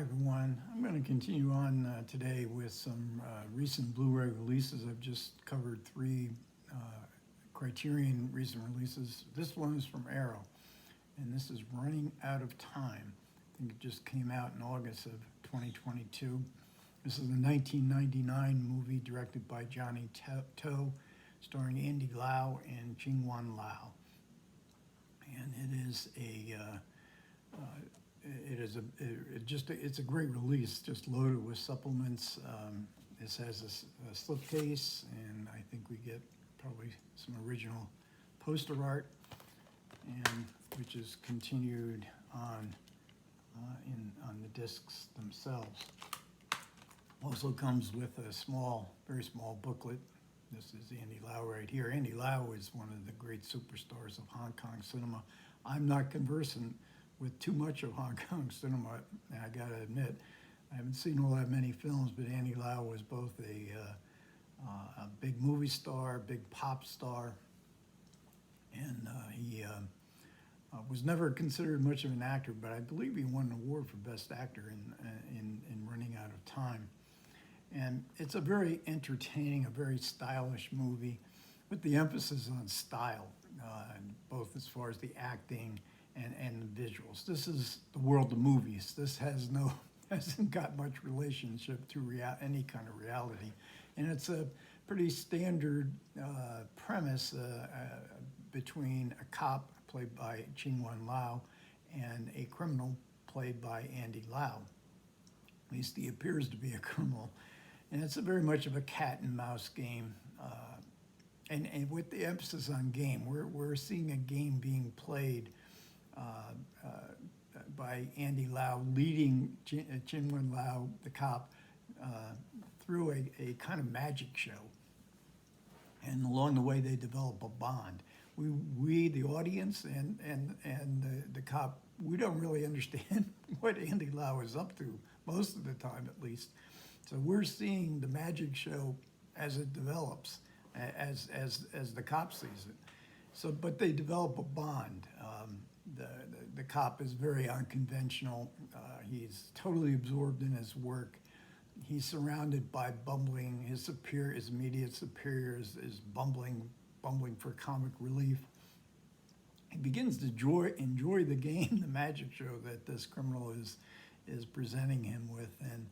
everyone. I'm going to continue on today with some recent Blu-ray releases. I've just covered three uh, Criterion recent releases. This one is from Arrow, and this is Running Out of Time. I think it just came out in August of 2022. This is a 1999 movie directed by Johnny To, starring Andy Lau and Ching-Wan Lau. And it's a great release, just loaded with supplements. This has a slipcase, and I think we get probably some original poster art, and which is continued on on the discs themselves. Also comes with a very small booklet. This is Andy Lau right here. Andy Lau is one of the great superstars of Hong Kong cinema. I'm not conversant with too much of Hong Kong cinema, I gotta admit. I haven't seen all that many films, but Andy Lau was both a big movie star, big pop star, and he was never considered much of an actor, but I believe he won an award for Best Actor in Running Out of Time. And it's a very entertaining, a very stylish movie with the emphasis on style, both as far as the acting and the visuals. This is the world of movies. This hasn't got much relationship to any kind of reality. And it's a pretty standard premise between a cop played by Ching-Wan Lau and a criminal played by Andy Lau. At least he appears to be a criminal. And it's very much of a cat and mouse game. And with the emphasis on game, we're seeing a game being played by Andy Lau, leading Ching-Wan Lau, the cop, through a kind of magic show. And along the way, they develop a bond. We the audience, and the cop, we don't really understand what Andy Lau is up to, most of the time at least. So we're seeing the magic show as it develops, as the cop sees it. So, but they develop a bond. The cop is very unconventional. He's totally absorbed in his work. He's surrounded by bumbling. His immediate superior is bumbling for comic relief. He begins to enjoy the game, the magic show that this criminal is presenting him with, and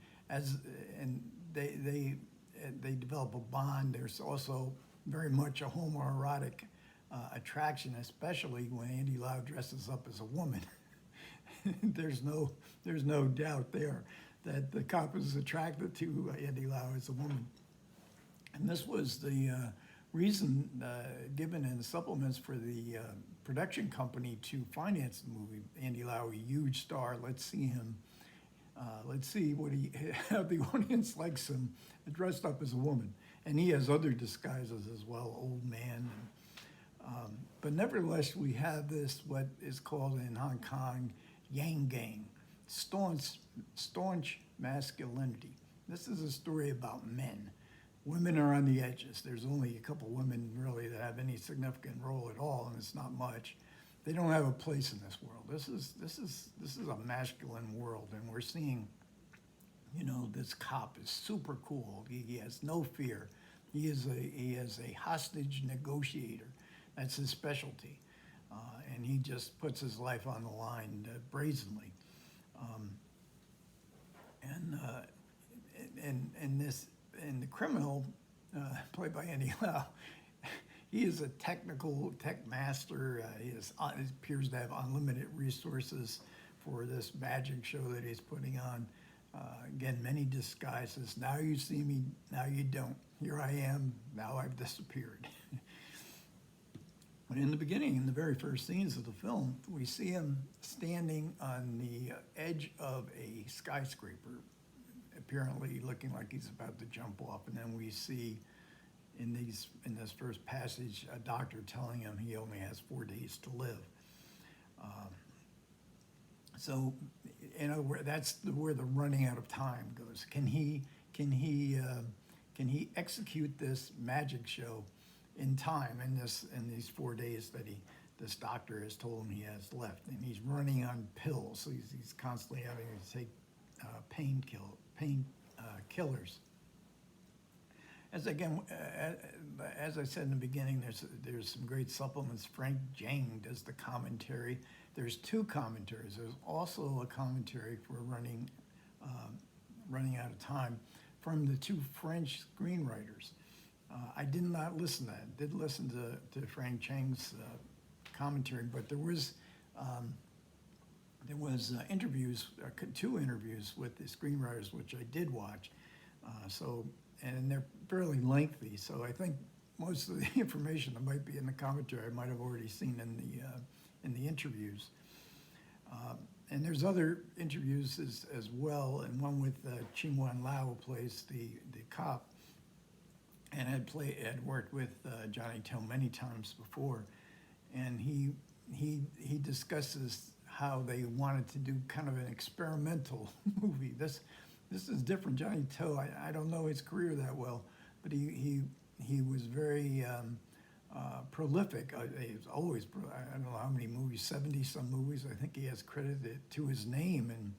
they develop a bond. There's also very much a homoerotic attraction, especially when Andy Lau dresses up as a woman. There's no doubt there that the cop is attracted to Andy Lau as a woman. And this was the reason given in the supplements for the production company to finance the movie. Andy Lau, a huge star. Let's see him. Let's see how the audience likes him dressed up as a woman. And he has other disguises as well, old man. But nevertheless, we have this, what is called in Hong Kong, Yang Gang, staunch masculinity. This is a story about men. Women are on the edges. There's only a couple women really that have any significant role at all, and it's not much. They don't have a place in this world. This is a masculine world, and we're seeing, this cop is super cool. He has no fear. He is a hostage negotiator. That's his specialty, and he just puts his life on the line brazenly. And the criminal, played by Andy Lau, he is a tech master. He appears to have unlimited resources for this magic show that he's putting on. Again, many disguises. Now you see me, now you don't. Here I am, now I've disappeared. But in the beginning, in the very first scenes of the film, we see him standing on the edge of a skyscraper, apparently looking like he's about to jump off. And then we see in this first passage a doctor telling him he only has 4 days to live. So, that's where the running out of time goes. Can he execute this magic show in time in these 4 days that this doctor has told him he has left? And he's running on pills, so he's constantly having to take pain killers. As again, as I said in the beginning, there's some great supplements. Frank Jang does the commentary. There's two commentaries. There's also a commentary for running out of time from the two French screenwriters. I did not listen to that. Did listen to Frank Chang's commentary, but there was interviews, two interviews with the screenwriters, which I did watch. And they're fairly lengthy. So I think most of the information that might be in the commentary I might have already seen in the interviews. And there's other interviews as well, and one with Ching-Wan Lau, who plays the cop, and had worked with Johnny To many times before, and he discusses how they wanted to do kind of an experimental movie. This is different. Johnny To, I don't know his career that well, but he was very prolific. He was always, I don't know how many movies, 70-some movies, I think he has credited to his name. And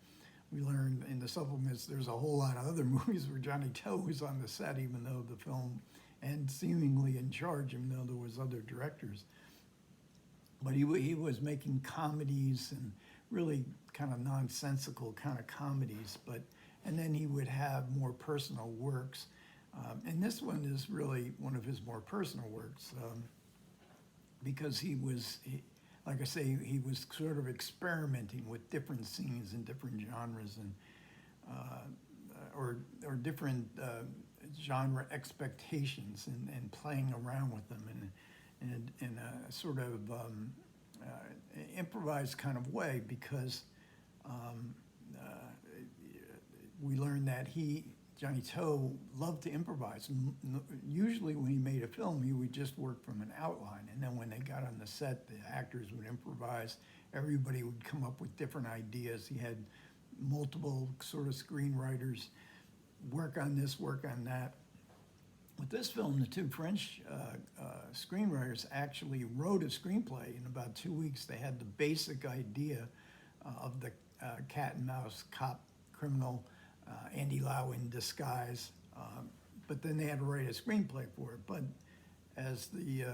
we learned in the supplements there's a whole lot of other movies where Johnny To was on the set, even though the film, and seemingly in charge, even though there was other directors. But he was making comedies and really kind of nonsensical kind of comedies, and then he would have more personal works. And this one is really one of his more personal works because like I say, he was sort of experimenting with different scenes and different genres and or different genre expectations and playing around with them in a sort of improvised kind of way because we learned that Johnny To loved to improvise. Usually when he made a film, he would just work from an outline. And then when they got on the set, the actors would improvise. Everybody would come up with different ideas. He had multiple sort of screenwriters work on this, work on that. With this film, the two French screenwriters actually wrote a screenplay. In about 2 weeks, they had the basic idea of the cat and mouse cop criminal, Andy Lau in disguise, but then they had to write a screenplay for it. But as the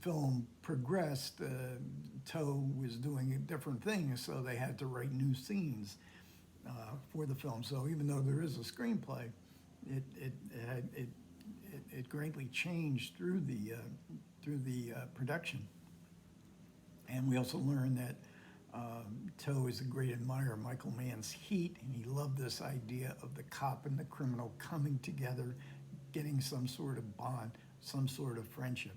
film progressed, To was doing different things, so they had to write new scenes for the film. So even though there is a screenplay, it greatly changed through the production. And we also learned that To is a great admirer of Michael Mann's Heat, and he loved this idea of the cop and the criminal coming together, getting some sort of bond, some sort of friendship.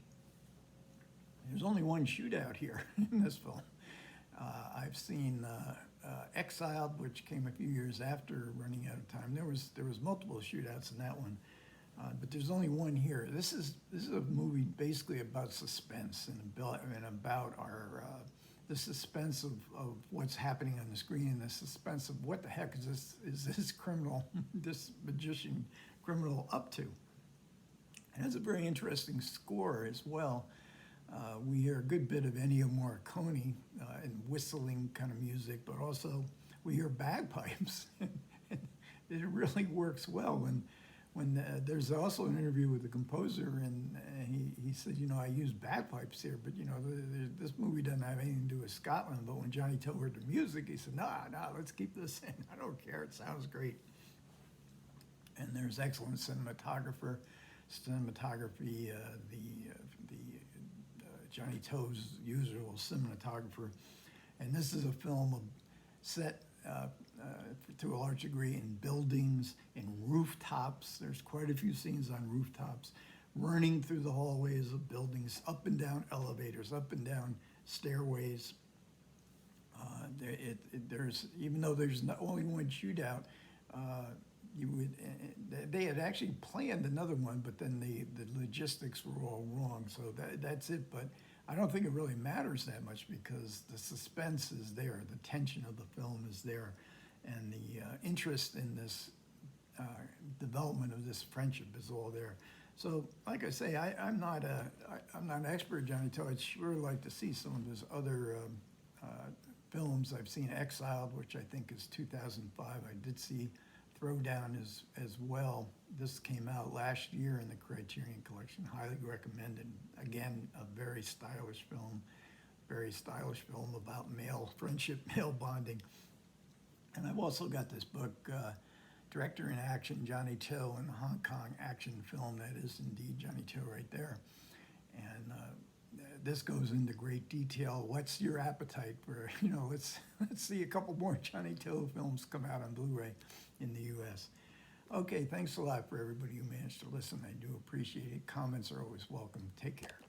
There's only one shootout here in this film. I've seen Exiled, which came a few years after Running Out of Time. There was multiple shootouts in that one, but there's only one here. This is a movie basically about suspense and about our the suspense of what's happening on the screen and the suspense of what the heck is this criminal, this magician criminal up to. It has a very interesting score as well. We hear a good bit of Ennio Morricone and whistling kind of music, but also we hear bagpipes. It really works well. When there's also an interview with the composer, and he said, I use bagpipes here, but this movie doesn't have anything to do with Scotland. But when Johnny To heard the music, he said, no, let's keep this in. I don't care. It sounds great. And there's excellent cinematography. Johnny To's usual cinematographer, and this is a film set to a large degree in buildings, in rooftops. There's quite a few scenes on rooftops, running through the hallways of buildings, up and down elevators, up and down stairways. There's even though there's not only one shootout, they had actually planned another one, but then the logistics were all wrong. So that's it. But I don't think it really matters that much because the suspense is there, the tension of the film is there, and the interest in this development of this friendship is all there. So, like I say, I'm not an expert, Johnny To. I'd sure like to see some of his other films. I've seen Exiled, which I think is 2005. I did see Throwdown as well. This came out last year in the Criterion Collection. Highly recommended. Again, a very stylish film about male friendship, male bonding. And I've also got this book, Director in Action, Johnny To, and Hong Kong action film. That is indeed Johnny To right there. And this goes into great detail. What's your appetite for, let's see a couple more Johnny To films come out on Blu-ray in the U.S. Okay, thanks a lot for everybody who managed to listen. I do appreciate it. Comments are always welcome. Take care.